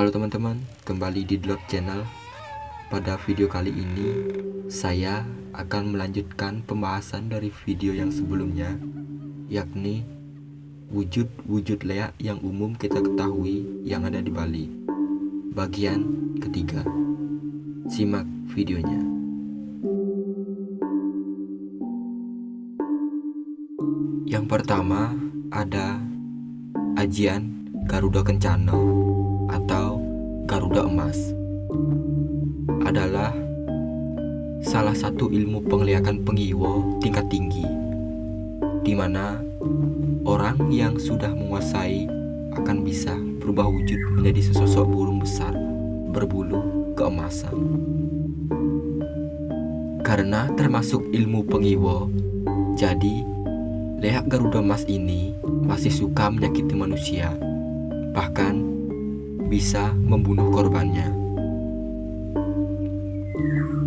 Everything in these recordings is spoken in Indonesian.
Halo teman-teman, kembali di Dlot Channel. Pada video kali ini, saya akan melanjutkan pembahasan dari video yang sebelumnya, yakni wujud-wujud leak yang umum kita ketahui yang ada di Bali. Bagian ketiga. Simak videonya. Yang pertama ada ajian Garuda Kencana atau Garuda Emas. Adalah salah satu ilmu pengliakan penggiwa tingkat tinggi, di mana orang yang sudah menguasai akan bisa berubah wujud menjadi sesosok burung besar berbulu keemasan. Karena termasuk ilmu penggiwa, jadi leak Garuda Emas ini masih suka menyakiti manusia, bahkan bisa membunuh korbannya.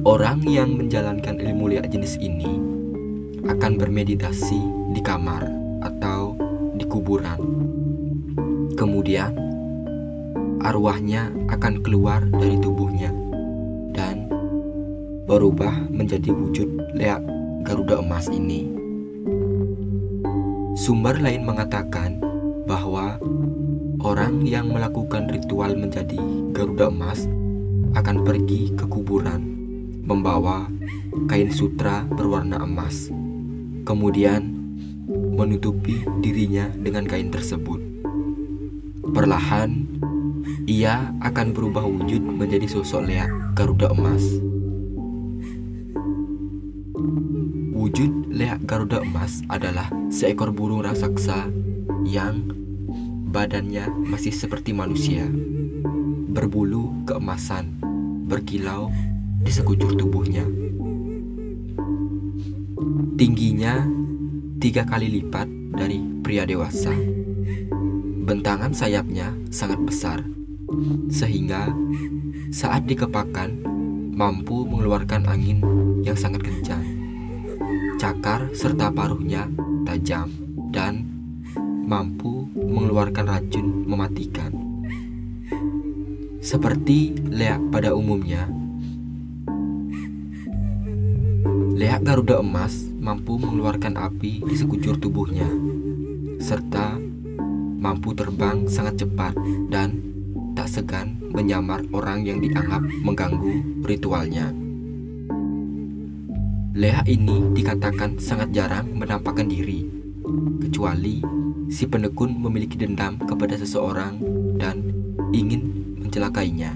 Orang yang menjalankan ilmu leak jenis ini akan bermeditasi di kamar atau di kuburan. Kemudian arwahnya akan keluar dari tubuhnya dan berubah menjadi wujud leak Garuda Emas ini. Sumber lain mengatakan bahwa orang yang melakukan ritual menjadi Garuda Emas akan pergi ke kuburan membawa kain sutra berwarna emas, kemudian menutupi dirinya dengan kain tersebut. Perlahan ia akan berubah wujud menjadi sosok leak Garuda Emas. Wujud leak Garuda Emas adalah seekor burung raksasa yang badannya masih seperti manusia, berbulu keemasan, berkilau di sekujur tubuhnya. Tingginya 3 kali lipat dari pria dewasa. Bentangan sayapnya sangat besar, sehingga saat dikepakkan mampu mengeluarkan angin yang sangat kencang. Cakar serta paruhnya tajam dan mampu mengeluarkan racun mematikan. Seperti leak pada umumnya, leak Garuda Emas mampu mengeluarkan api di sekujur tubuhnya, serta mampu terbang sangat cepat dan tak segan menyamar orang yang dianggap mengganggu ritualnya. Leak ini dikatakan sangat jarang menampakkan diri, kecuali si penekun memiliki dendam kepada seseorang dan ingin mencelakainya.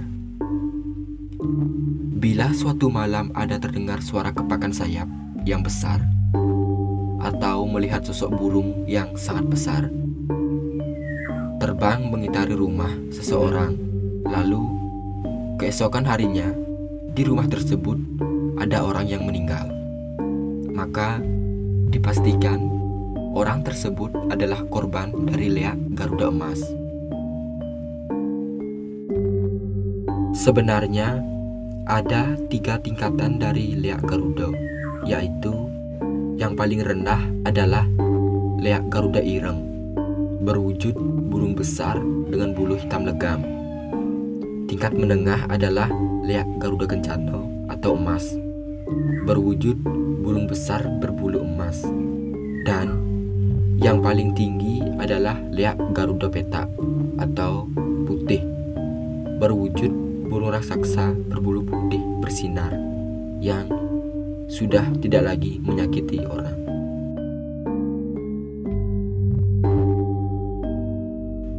Bila suatu malam ada terdengar suara kepakan sayap yang besar, atau melihat sosok burung yang sangat besar terbang mengitari rumah seseorang, lalu keesokan harinya di rumah tersebut ada orang yang meninggal, maka dipastikan orang tersebut adalah korban dari leak Garuda Emas. Sebenarnya ada 3 tingkatan dari leak Garuda, yaitu yang paling rendah adalah leak Garuda Ireng, berwujud burung besar dengan bulu hitam legam. Tingkat menengah adalah leak Garuda Kencana atau emas, berwujud burung besar berbulu emas. Dan yang paling tinggi adalah leak Garuda Petak atau putih, berwujud burung raksasa berbulu putih bersinar yang sudah tidak lagi menyakiti orang.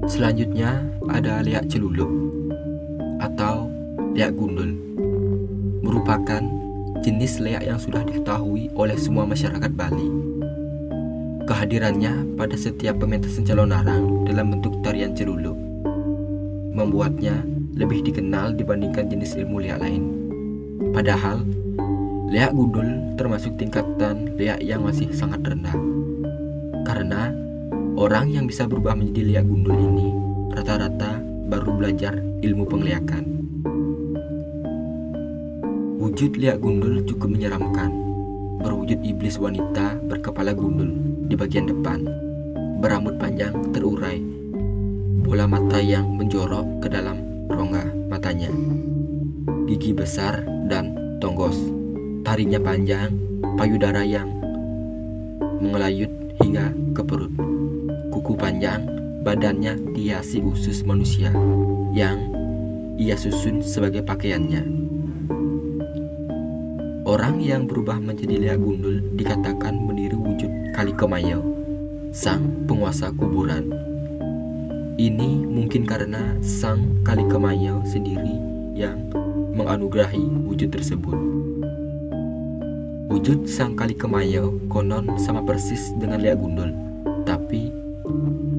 Selanjutnya ada leak Celulup atau leak gundul, merupakan jenis leak yang sudah diketahui oleh semua masyarakat Bali. Kehadirannya pada setiap pementasan calon arang dalam bentuk tarian celulup membuatnya lebih dikenal dibandingkan jenis ilmu leak lain. Padahal leak gundul termasuk tingkatan leak yang masih sangat rendah, karena orang yang bisa berubah menjadi leak gundul ini rata-rata baru belajar ilmu pengliakan. Wujud leak gundul cukup menyeramkan, berwujud iblis wanita berkepala gundul di bagian depan, berambut panjang terurai, bola mata yang menjorok ke dalam rongga matanya, gigi besar dan tonggos, taringnya panjang, payudara yang mengelayut hingga ke perut, kuku panjang, badannya dihiasi usus manusia yang ia susun sebagai pakaiannya. Orang yang berubah menjadi Leak Gundul dikatakan meniru wujud Kali Kemayau, sang penguasa kuburan. Ini mungkin karena sang Kali Kemayau sendiri yang menganugerahi wujud tersebut. Wujud sang Kali Kemayau konon sama persis dengan Leak Gundul, tapi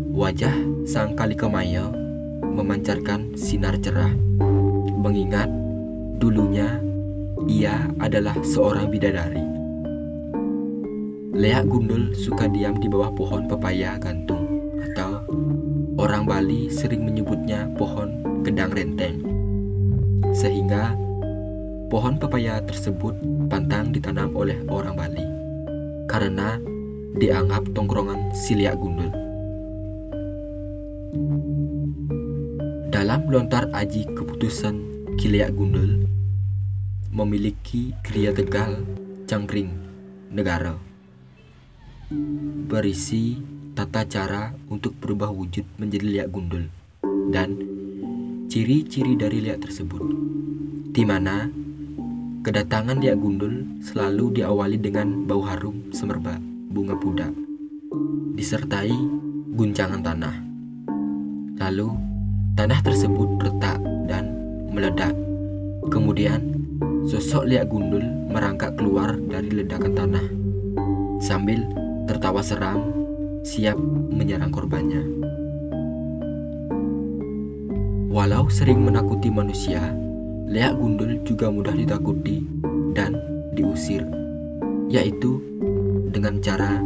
wajah sang Kali Kemayau memancarkan sinar cerah, mengingat dulunya ia adalah seorang bidadari. Leak Gundul suka diam di bawah pohon pepaya gantung, atau orang Bali sering menyebutnya pohon gedang renteng, sehingga pohon pepaya tersebut pantang ditanam oleh orang Bali karena dianggap tongkrongan si Leak Gundul. Dalam lontar aji keputusan Ki Leak Gundul memiliki kriya tegal cangkring negara, berisi tata cara untuk berubah wujud menjadi Leak Gundul dan ciri-ciri dari Leak tersebut, di mana kedatangan Leak Gundul selalu diawali dengan bau harum semerbak bunga puda, disertai guncangan tanah. Lalu tanah tersebut retak dan meledak. Kemudian sosok Leak Gundul merangkak keluar dari ledakan tanah sambil tertawa seram, siap menyerang korbannya. Walau sering menakuti manusia, Leak Gundul juga mudah ditakuti dan diusir, yaitu dengan cara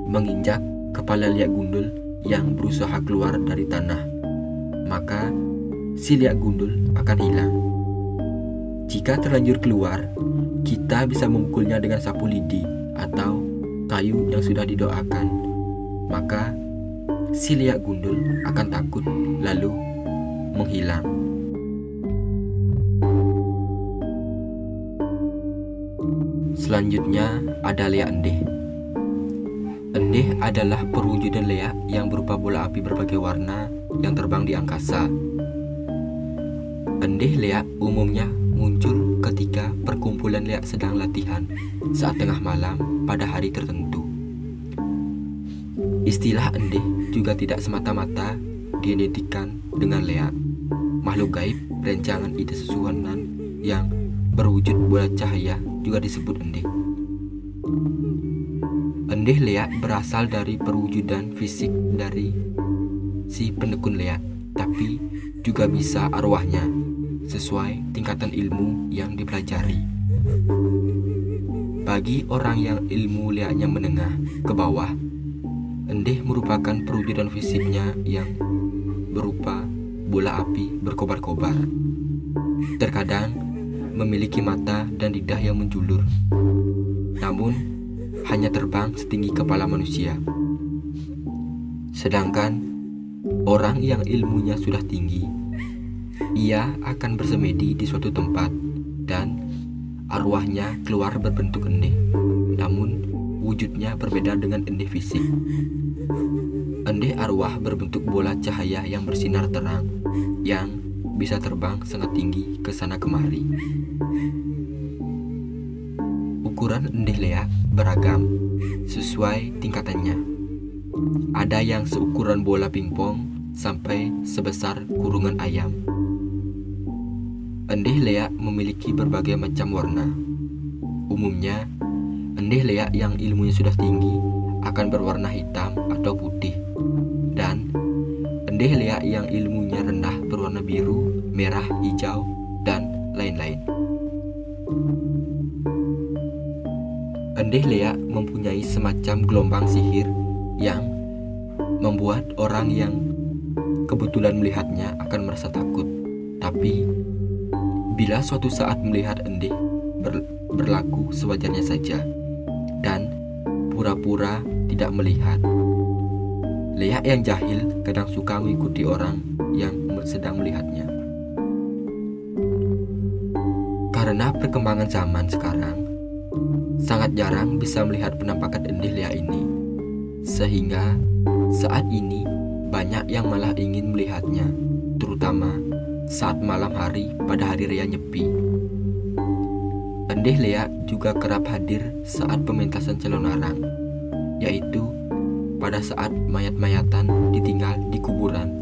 menginjak kepala Leak Gundul yang berusaha keluar dari tanah. Maka si Leak Gundul akan hilang. Jika terlanjur keluar, kita bisa memukulnya dengan sapu lidi atau kayu yang sudah didoakan. Maka si Leak Gundul akan takut lalu menghilang. Selanjutnya ada Leak Endih. Endih adalah perwujudan leak yang berupa bola api berbagai warna yang terbang di angkasa. Endih leak umumnya muncul ketika perkumpulan leak sedang latihan saat tengah malam pada hari tertentu. Istilah endih juga tidak semata-mata diidentikan dengan leak. Makhluk gaib rencangan ide susunan yang berwujud bola cahaya juga disebut endih. Endih leak berasal dari perwujudan fisik dari si pendekun leak, tapi juga bisa arwahnya sesuai tingkatan ilmu yang dipelajari. Bagi orang yang ilmu leaknya menengah ke bawah, endih merupakan perwujudan fisiknya yang berupa bola api berkobar-kobar. Terkadang memiliki mata dan lidah yang menjulur, namun hanya terbang setinggi kepala manusia. Sedangkan orang yang ilmunya sudah tinggi, ia akan bersemedi di suatu tempat dan arwahnya keluar berbentuk endih, namun wujudnya berbeda dengan endih fisik. Endih arwah berbentuk bola cahaya yang bersinar terang, yang bisa terbang sangat tinggi ke sana kemari. Ukuran endih leak beragam sesuai tingkatannya. Ada yang seukuran bola pingpong sampai sebesar kurungan ayam. Endih leak memiliki berbagai macam warna. Umumnya, endih leak yang ilmunya sudah tinggi akan berwarna hitam atau putih, dan endih leak yang ilmunya rendah berwarna biru, merah, hijau, dan lain-lain. Endih leak mempunyai semacam gelombang sihir yang membuat orang yang kebetulan melihatnya akan merasa takut. Tapi bila suatu saat melihat endih berlaku sewajarnya saja dan pura-pura tidak melihat. Leak yang jahil kadang suka mengikuti orang yang sedang melihatnya. Karena perkembangan zaman sekarang, sangat jarang bisa melihat penampakan endih liak ini. Sehingga saat ini banyak yang malah ingin melihatnya, terutama saat malam hari pada hari raya Nyepi. Endih liak juga kerap hadir saat pementasan calon arang, yaitu pada saat mayat-mayatan ditinggal di kuburan.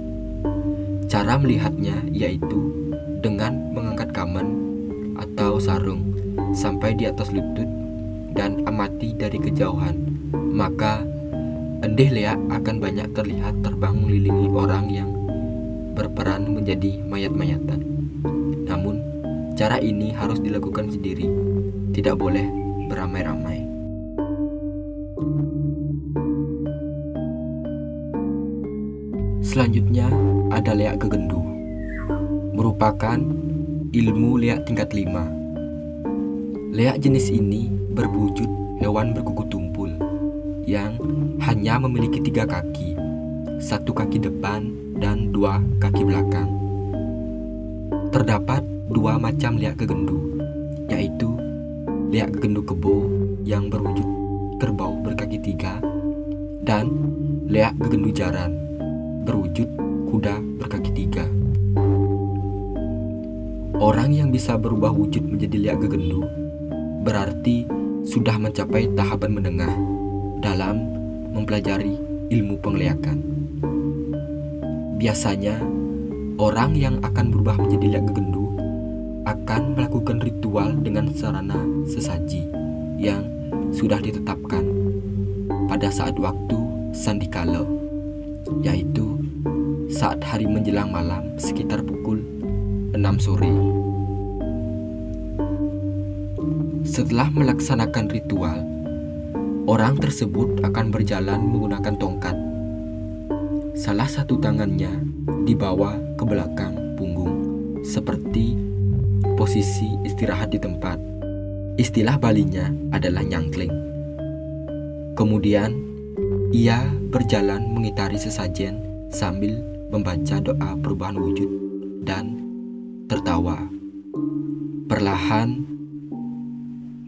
Cara melihatnya yaitu dengan mengangkat kamen atau sarung sampai di atas lutut dan amati dari kejauhan. Maka endih liak akan banyak terlihat terbang mengelilingi orang yang berperan menjadi mayat-mayatan. Namun, cara ini harus dilakukan sendiri, tidak boleh beramai-ramai. Selanjutnya ada liak gegendu, merupakan ilmu liak tingkat 5. Liak jenis ini berwujud hewan berkuku tumpul yang hanya memiliki 3 kaki, 1 kaki depan dan 2 kaki belakang. Terdapat 2 macam liak gegendu, yaitu liak gegendu kebo yang berwujud kerbau berkaki 3 dan liak gegendu jaran berwujud kuda berkaki 3. Orang yang bisa berubah wujud menjadi liak gegendu berarti sudah mencapai tahapan menengah dalam mempelajari ilmu pengliakan. Biasanya, orang yang akan berubah menjadi liak gegendu akan melakukan ritual dengan sarana sesaji yang sudah ditetapkan pada saat waktu sandikala, yaitu saat hari menjelang malam sekitar pukul 6 sore. Setelah melaksanakan ritual, orang tersebut akan berjalan menggunakan tongkat. Salah satu tangannya dibawa ke belakang punggung, seperti posisi istirahat di tempat. Istilah Balinya adalah nyangkling. Kemudian, ia berjalan mengitari sesajen sambil membaca doa perubahan wujud dan tertawa. Perlahan,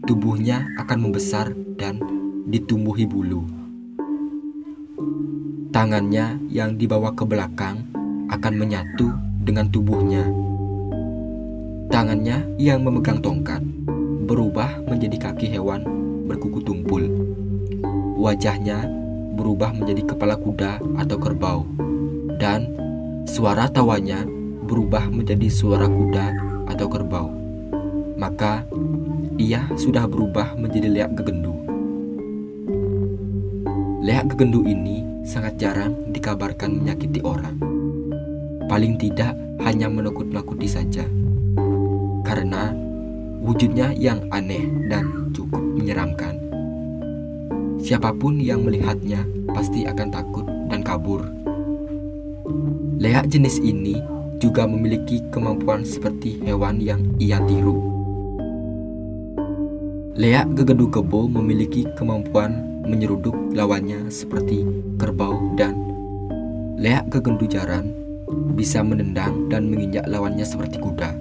tubuhnya akan membesar dan ditumbuhi bulu. Tangannya yang dibawa ke belakang akan menyatu dengan tubuhnya. Tangannya yang memegang tongkat berubah menjadi kaki hewan berkuku tumpul. Wajahnya berubah menjadi kepala kuda atau kerbau, dan suara tawanya berubah menjadi suara kuda atau kerbau. Maka ia sudah berubah menjadi liak gegendu. Liak gegendu ini sangat jarang dikabarkan menyakiti orang. Paling tidak hanya menakut-nakuti saja, karena wujudnya yang aneh dan cukup menyeramkan. Siapapun yang melihatnya pasti akan takut dan kabur. Liak jenis ini juga memiliki kemampuan seperti hewan yang ia tiru. Liak gegendu kebo memiliki kemampuan menyeruduk lawannya seperti kerbau, dan liak gegendu jaran bisa menendang dan menginjak lawannya seperti kuda.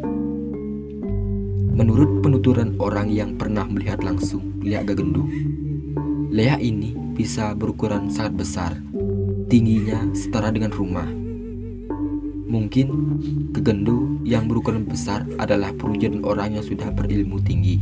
Menurut penuturan orang yang pernah melihat langsung liak gegendu, liak ini bisa berukuran sangat besar, tingginya setara dengan rumah. Mungkin gegendu yang berukuran besar adalah perwujudan orang yang sudah berilmu tinggi.